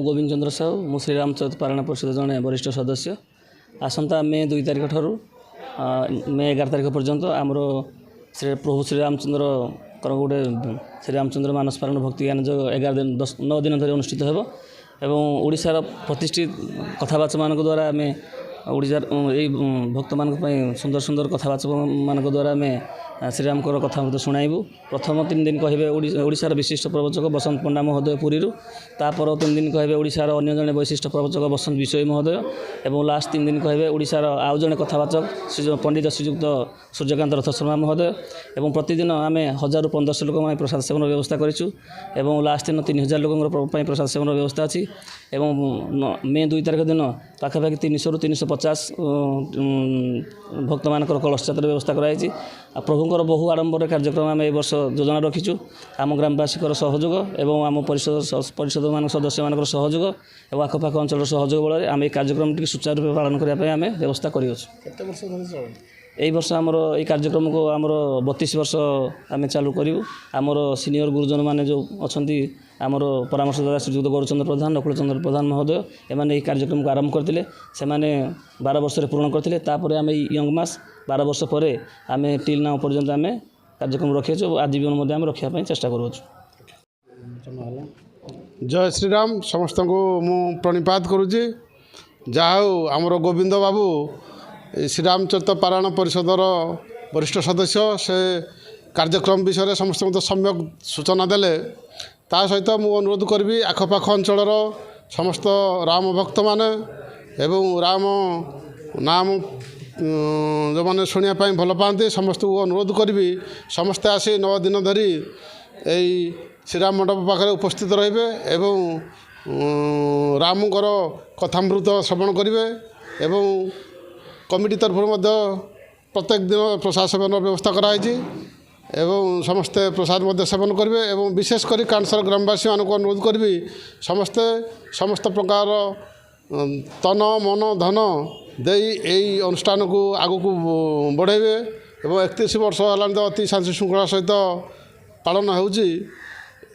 गोविंद चंद्र साहू मु श्रीराम चौथ पारायण परिषद जड़े वरिष्ठ सदस्य आसंता मे 2 तारिख ठार मे 11 तारिख पर्यंत आमर श्री प्रभु श्रीरामचंद्र गोटे श्रीरामचंद्र मानस पारायण भक्ति ज्ञान जो 11 दिन 9 दिन धरी अनुष्ठित हो ओडिशार प्रतिष्ठित कथावाचक मान द्वारा आम ओडिशार यही भक्त मान सुंदर सुंदर कथावाचक मान द्वारा आम श्रीरामकर कथामृत शुणाइबू प्रथम 3 दिन कहे ओडिशार विशिष्ट प्रवचक बसंत पंडा महोदय पुरी तापर 3 दिन कहे ओडिशार अन्य जड़े वैशिष्ट प्रवचक बसंत विषय महोदय और लास्ट 3 दिन कहे ओडिशार आउ जड़े कथावाचक पंडित श्रीजुक्त सूर्यकांत रथ शर्मा महोदय और प्रतिदिन आम 1000 ରୁ 1500 लोक मैं प्रसाद सेवन व्यवस्था करूँ लास्ट दिन 3000 लोक प्रसाद सेवन व्यवस्था अच्छी मे 2 तारिख दिन पाखापाखि 300 ରୁ 350 भक्त मान कलश यात्रा व्यवस्था कराई प्रभुंर बहु आडंबर कार्यक्रम आम वर्ष योजना रखीचु आम ग्रामवासी सहयोग एवं आम परिषद मान सदस्य मान सहयोग और आखपाख अंचल सहयोग बल आम कार्यक्रम टी सुचारू रूप पालन करने आम व्यवस्था कर वर्ष आमर ये कार्यक्रम को आमर 32 वर्ष आम चालू करूँ आमर सीनियर गुरुजन मैंने जो अच्छा आमर परामर्शदाता श्रीजुक्त गौरचंद्र प्रधान नकुल चंद्र प्रधान महोदय एमाने कार्यक्रम को आरंभ करते से 12 वर्ष पूर्ण करते आम यंग मास 12 वर्ष पर आम टिल नाउ पर्यंत आम कार्यक्रम रखी आजीवन आम रखापी चेष्टा करूँ। जय श्रीराम समस्त को मु प्रणिपात करुँची जहाँ आमर गोविंद बाबू श्रीराम चौथ पारायण परिषदर वरिष्ठ सदस्य से कार्यक्रम विषय समस्त तो सम्यक सूचना देले ता सहित मु अनुरोध करी आखपाख अंचल समस्त राम भक्त माने एवं राम नाम जो मैंने शुणापी भल पाती समस्त को अनुरोध करी समस्ते आसी 9 दिन धरी यही श्रीराम मंडप पाखे उपस्थित रे एवं रामकर कथामृत श्रवण करेंगे एवं कमिटी तरफ प्रत्येक दिन प्रसाद सेवन व्यवस्था कराई एवं समस्ते प्रसाद सेवन करेंगे एवं विशेषकर कांसर ग्रामवासी मान को अनुरोध करी समस्ते समस्त प्रकार तन मन धन दे यही अनुष्ठान को आग को बढ़ेबे एवं 31 वर्ष है तो अति शांति श्रृंखला सहित पालन होउची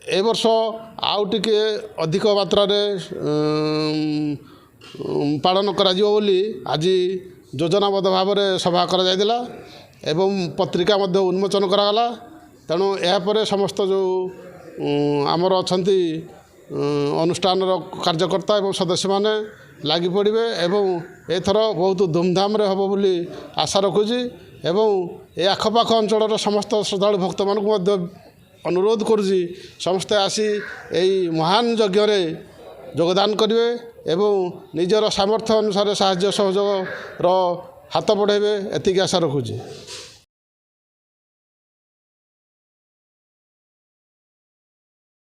ए वर्ष आउ टिके अधिक मात्रा पालन करा बोली आज योजनाबद्ध भाव में सभा करा जायतिला एवं पत्रिका मध्य उन्मोचन करागला तेणु यापर समस्त जो आमर अच्छी अनुष्ठान कार्यकर्ता एवं सदस्य माने लगी पड़े एवं एथर बहुत धूमधाम रे हम बोली आशा रखुची एवं ए आखपाख अंचल समस्त श्रद्धालु भक्त मान अनुरोध करुँची समस्ते आसी यही महान यज्ञ योगदान करेंगे एवं निजर सामर्थ्य अनुसार साहाय्य सहयोग हाथ बढ़ेबे एतिक आशा रखुची।